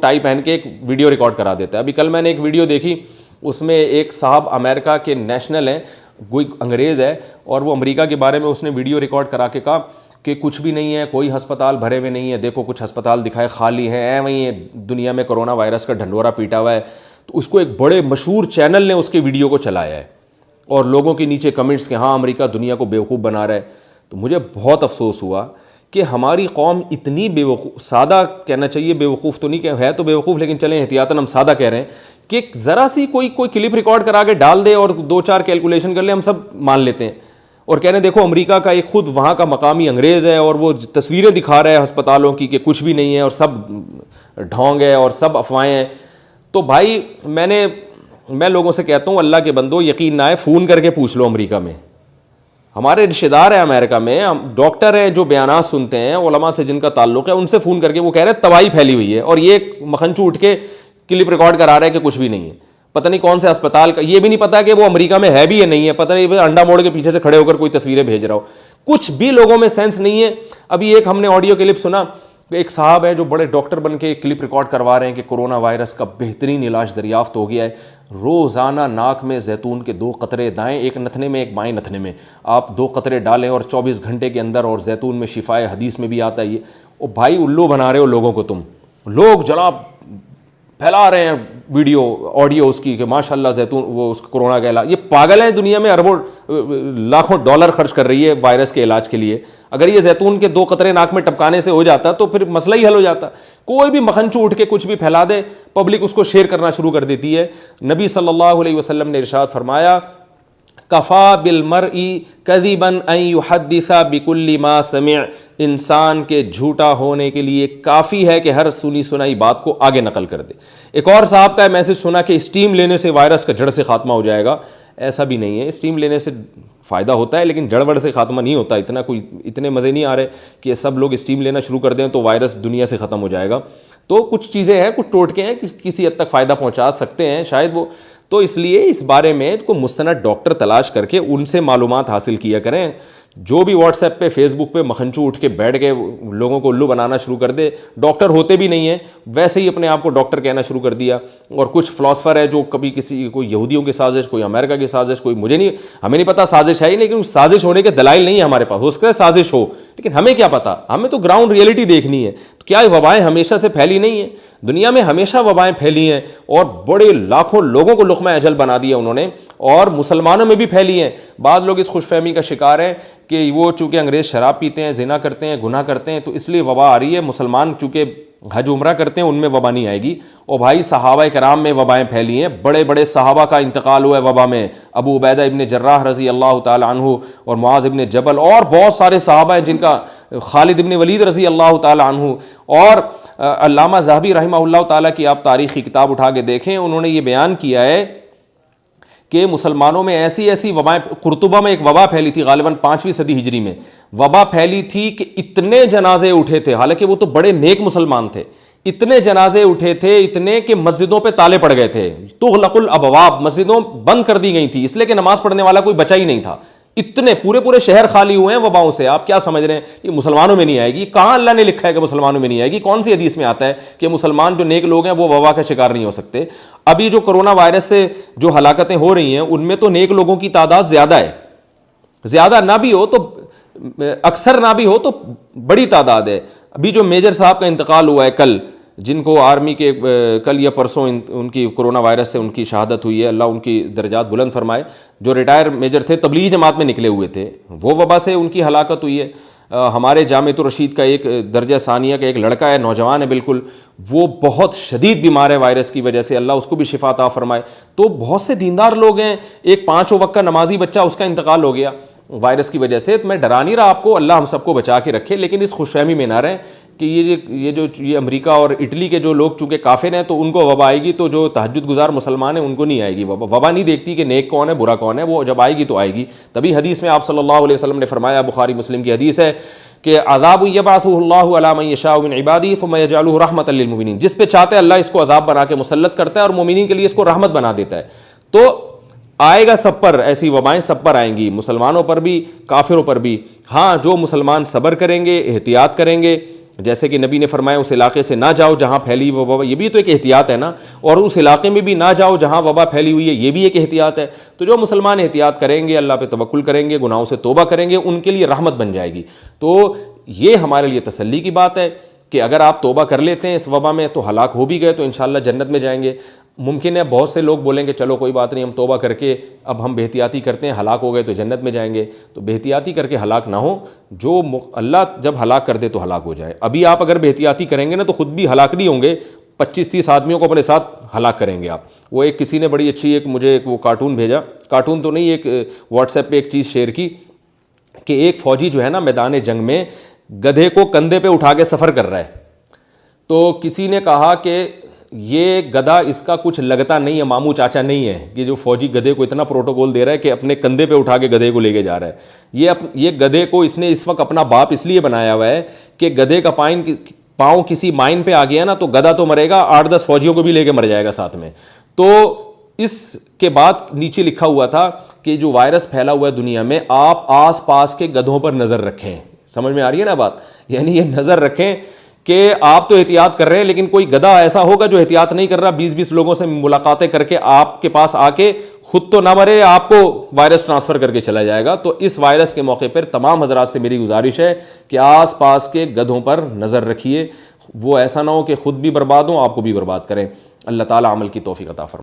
Tie پہن کے ایک ویڈیو ریکارڈ کرا دیتا ہے. ابھی کل میں نے ایک ویڈیو دیکھی, اس میں ایک صاحب امریکہ کے نیشنل ہیں, کوئی انگریز ہے, اور وہ امریکہ کے بارے میں اس نے ویڈیو ریکارڈ کرا کے کہا کہ کچھ بھی نہیں ہے, کوئی ہسپتال بھرے ہوئے نہیں ہے, دیکھو کچھ ہسپتال دکھائے خالی ہیں, وہیں دنیا میں کرونا وائرس کا ڈھنڈورا پیٹا ہوا ہے. تو اس کو ایک بڑے مشہور چینل نے اس کے ویڈیو کو چلایا ہے, اور لوگوں کے نیچے کمنٹس کہ ہاں امریکہ دنیا کو بیوقوف بنا رہا ہے. تو مجھے بہت افسوس ہوا کہ ہماری قوم اتنی بیوقوف, سادہ کہنا چاہیے, بیوقوف تو نہیں کہ ہے تو بیوقوف, لیکن چلیں احتیاطاً ہم سادہ کہہ رہے ہیں کہ ذرا سی کوئی کلپ ریکارڈ کرا کے ڈال دے اور 2-4 کیلکولیشن کر لے, ہم سب مان لیتے ہیں, اور کہہ رہے ہیں دیکھو امریکہ کا ایک خود وہاں کا مقامی انگریز ہے اور وہ تصویریں دکھا رہا ہے ہسپتالوں کی کہ کچھ بھی نہیں ہے اور سب ڈھونگ ہے اور سب افواہیں ہیں. تو بھائی میں لوگوں سے کہتا ہوں, اللہ کے بندو یقین نہ آئے فون کر کے پوچھ لو, امریکہ میں ہمارے رشتہ دار ہیں, امریکہ میں ڈاکٹر ہیں جو بیانات سنتے ہیں علماء سے جن کا تعلق ہے, ان سے فون کر کے وہ کہہ رہے ہیں تباہی پھیلی ہوئی ہے, اور یہ مکھنچو اٹھ کے کلپ ریکارڈ کرا رہا ہے کہ کچھ بھی نہیں ہے. پتہ نہیں کون سے اسپتال کا, یہ بھی نہیں پتا کہ وہ امریکہ میں ہے بھی یا نہیں ہے, پتہ نہیں انڈا موڑ کے پیچھے سے کھڑے ہو کر کوئی تصویریں بھیج رہا ہو, کچھ بھی لوگوں میں سینس نہیں ہے. ابھی ایک ہم نے آڈیو کلپ سنا, ایک صاحب ہے جو بڑے ڈاکٹر بن کے کلپ ریکارڈ کروا رہے ہیں کہ کرونا وائرس کا بہترین علاج دریافت ہو گیا ہے, روزانہ ناک میں زیتون کے 2 قطرے, دائیں ایک نتنے میں ایک بائیں نتنے میں, آپ 2 قطرے ڈالیں اور 24 گھنٹے کے اندر, اور زیتون میں شفا ہے, حدیث میں بھی آتا ہے یہ. اور بھائی الو بنا رہے ہو لوگوں کو تم, لوگ جناب پھیلا رہے ہیں ویڈیو آڈیو اس کی کہ ماشاء اللہ زیتون وہ اس کرونا کا علاج. یہ پاگل ہیں, دنیا میں اربوں لاکھوں ڈالر خرچ کر رہی ہے وائرس کے علاج کے لیے. اگر یہ زیتون کے 2 قطرے ناک میں ٹپکانے سے ہو جاتا تو پھر مسئلہ ہی حل ہو جاتا. کوئی بھی مکھنچو اٹھ کے کچھ بھی پھیلا دے, پبلک اس کو شیئر کرنا شروع کر دیتی ہے. نبی صلی اللہ علیہ وسلم نے ارشاد فرمایا, کفا بالمرء کذبا ان یحدث بکل ما سمع, انسان کے جھوٹا ہونے کے لیے کافی ہے کہ ہر سنی سنائی بات کو آگے نقل کر دے. ایک اور صاحب کا میسج سنا کہ اسٹیم لینے سے وائرس کا جڑ سے خاتمہ ہو جائے گا. ایسا بھی نہیں ہے, اسٹیم لینے سے فائدہ ہوتا ہے لیکن جڑ وڑ سے خاتمہ نہیں ہوتا. اتنے مزے نہیں آ رہے کہ سب لوگ اسٹیم لینا شروع کر دیں تو وائرس دنیا سے ختم ہو جائے گا. تو کچھ چیزیں ہیں, کچھ ٹوٹکے ہیں, کسی حد تک فائدہ پہنچا سکتے ہیں شاید وہ. تو اس لیے اس بارے میں کوئی مستند ڈاکٹر تلاش کر کے ان سے معلومات حاصل کیا کریں. جو بھی واٹس ایپ پہ فیس بک پہ مکھنچو اٹھ کے بیٹھ کے لوگوں کو الو بنانا شروع کر دے, ڈاکٹر ہوتے بھی نہیں ہیں, ویسے ہی اپنے آپ کو ڈاکٹر کہنا شروع کر دیا. اور کچھ فلاسفر ہے جو کبھی کوئی یہودیوں کی سازش, کوئی امریکہ کی سازش, کوئی ہمیں نہیں پتا سازش ہے ہی, لیکن سازش ہونے کے دلائل نہیں ہے ہمارے پاس. ہو سکتا ہے سازش ہو, لیکن ہمیں کیا پتا, ہمیں تو گراؤنڈ ریئلٹی دیکھنی ہے. تو کیا یہ وبائیں ہمیشہ سے پھیلی نہیں ہیں؟ دنیا میں ہمیشہ وبائیں پھیلی ہیں, اور بڑے لاکھوں لوگوں کو لقمہ اجل بنا دیا انہوں نے, اور مسلمانوں میں بھی پھیلی ہیں. بعض لوگ اس خوش فہمی کا شکار ہیں کہ وہ چونکہ انگریز شراب پیتے ہیں, زنا کرتے ہیں, گناہ کرتے ہیں, تو اس لیے وبا آ رہی ہے. مسلمان چونکہ حج عمرہ کرتے ہیں ان میں وبا نہیں آئے گی. اور بھائی صحابہ کرام میں وبائیں پھیلی ہیں, بڑے بڑے صحابہ کا انتقال ہوا ہے وبا میں. ابو عبیدہ ابن جراح رضی اللہ تعالی عنہ, اور معاذ ابن جبل, اور بہت سارے صحابہ ہیں جن کا, خالد ابن ولید رضی اللہ تعالی عنہ. اور علامہ ذہبی رحمہ اللہ تعالی کی آپ تاریخی کتاب اٹھا کے دیکھیں, انہوں نے یہ بیان کیا ہے کہ مسلمانوں میں ایسی وبائیں, قرطبہ میں ایک وبا پھیلی تھی غالباً 5ویں صدی ہجری میں, وبا پھیلی تھی کہ اتنے جنازے اٹھے تھے, حالانکہ وہ تو بڑے نیک مسلمان تھے, اتنے جنازے اٹھے تھے, اتنے کہ مسجدوں پہ تالے پڑ گئے تھے. تغلق الابواب, مسجدوں بند کر دی گئی تھی اس لیے کہ نماز پڑھنے والا کوئی بچا ہی نہیں تھا. اتنے پورے شہر خالی ہوئے ہیں وباؤں سے. آپ کیا سمجھ رہے ہیں یہ مسلمانوں میں نہیں آئے گی؟ کہاں اللہ نے لکھا ہے کہ مسلمانوں میں نہیں آئے گی؟ کون سی حدیث میں آتا ہے کہ مسلمان جو نیک لوگ ہیں وہ وبا کا شکار نہیں ہو سکتے؟ ابھی جو کرونا وائرس سے جو ہلاکتیں ہو رہی ہیں ان میں تو نیک لوگوں کی تعداد زیادہ ہے, زیادہ نہ بھی ہو تو, اکثر نہ بھی ہو تو بڑی تعداد ہے. ابھی جو میجر صاحب کا انتقال ہوا ہے کل, جن کو آرمی کے کل یا پرسوں ان کی کرونا وائرس سے ان کی شہادت ہوئی ہے, اللہ ان کی درجات بلند فرمائے. جو ریٹائر میجر تھے, تبلیغی جماعت میں نکلے ہوئے تھے, وہ وبا سے ان کی ہلاکت ہوئی ہے. ہمارے جامعۃ الرشید کا ایک درجہ ثانیہ کا ایک لڑکا ہے, نوجوان ہے بالکل, وہ بہت شدید بیمار ہے وائرس کی وجہ سے, اللہ اس کو بھی شفا عطا فرمائے. تو بہت سے دیندار لوگ ہیں, ایک 5 وقت کا نمازی بچہ, اس کا انتقال ہو گیا وائرس کی وجہ سے. میں ڈرا نہیں رہا آپ کو, اللہ ہم سب کو بچا کے رکھے, لیکن اس خوش فہمی میں نہ رہیں کہ یہ امریکہ اور اٹلی کے جو لوگ چونکہ کافر ہیں تو ان کو وبا آئے گی, تو جو تہجد گزار مسلمان ہیں ان کو نہیں آئے گی وبا. وبا نہیں دیکھتی کہ نیک کون ہے برا کون ہے, وہ جب آئے گی تو آئے گی. تبھی حدیث میں آپ صلی اللہ علیہ وسلم نے فرمایا, بخاری مسلم کی حدیث ہے کہ عذاب یبعثہ اللہ علی من یشاء من عبادہ ثم یجعلہ رحمۃ للمؤمنین, جس پہ چاہتا ہے اللہ اس کو عذاب بنا کے مسلط کرتا ہے اور مومنین کے لیے اس کو رحمت بنا دیتا ہے. تو آئے گا سب پر, ایسی وبائیں سب پر آئیں گی, مسلمانوں پر بھی کافروں پر بھی. ہاں جو مسلمان صبر کریں گے, احتیاط کریں گے, جیسے کہ نبی نے فرمایا اس علاقے سے نہ جاؤ جہاں پھیلی وہ وبا, یہ بھی تو ایک احتیاط ہے نا, اور اس علاقے میں بھی نہ جاؤ جہاں وبا پھیلی ہوئی ہے, یہ بھی ایک احتیاط ہے. تو جو مسلمان احتیاط کریں گے, اللہ پہ توکل کریں گے, گناہوں سے توبہ کریں گے, ان کے لیے رحمت بن جائے گی. تو یہ ہمارے لیے تسلی کی بات ہے کہ اگر آپ توبہ کر لیتے ہیں اس وبا میں تو ہلاک ہو بھی گئے تو انشاءاللہ جنت میں جائیں گے. ممکن ہے بہت سے لوگ بولیں کہ چلو کوئی بات نہیں, ہم توبہ کر کے اب ہم بے احتیاطی کرتے ہیں, ہلاک ہو گئے تو جنت میں جائیں گے. تو بے احتیاطی کر کے ہلاک نہ ہو, جو اللہ جب ہلاک کر دے تو ہلاک ہو جائے. ابھی آپ اگر بے احتیاطی کریں گے نا تو خود بھی ہلاک نہیں ہوں گے, 25-30 آدمیوں کو اپنے ساتھ ہلاک کریں گے آپ. وہ ایک کسی نے بڑی اچھی ایک مجھے ایک وہ کارٹون بھیجا, کارٹون تو نہیں, ایک واٹس ایپ پہ ایک چیز شیئر کی کہ ایک فوجی جو ہے نا میدان جنگ میں گدھے کو کندھے پہ اٹھا کے سفر کر رہا ہے. تو کسی نے کہا کہ یہ گدھا اس کا کچھ لگتا نہیں ہے, ماموں چاچا نہیں ہے کہ جو فوجی گدھے کو اتنا پروٹوکول دے رہا ہے کہ اپنے کندھے پہ اٹھا کے گدھے کو لے کے جا رہا ہے. یہ گدھے کو اس نے اس وقت اپنا باپ اس لیے بنایا ہوا ہے کہ گدھے کا پاؤں کسی مائن پہ آ گیا نا تو گدھا تو مرے گا, 8-10 فوجیوں کو بھی لے کے مر جائے گا ساتھ میں. تو اس کے بعد نیچے لکھا ہوا تھا کہ جو وائرس پھیلا ہوا ہے دنیا میں, آپ آس پاس کے گدھوں پر نظر رکھیں. سمجھ میں آ رہی ہے نا بات, یعنی یہ نظر رکھیں کہ آپ تو احتیاط کر رہے ہیں لیکن کوئی گدھا ایسا ہوگا جو احتیاط نہیں کر رہا, 20-20 لوگوں سے ملاقاتیں کر کے آپ کے پاس آ کے خود تو نہ مرے, آپ کو وائرس ٹرانسفر کر کے چلا جائے گا. تو اس وائرس کے موقع پر تمام حضرات سے میری گزارش ہے کہ آس پاس کے گدھوں پر نظر رکھیے, وہ ایسا نہ ہو کہ خود بھی برباد ہوں آپ کو بھی برباد کریں. اللہ تعالیٰ عمل کی توفیق عطا فرمائے.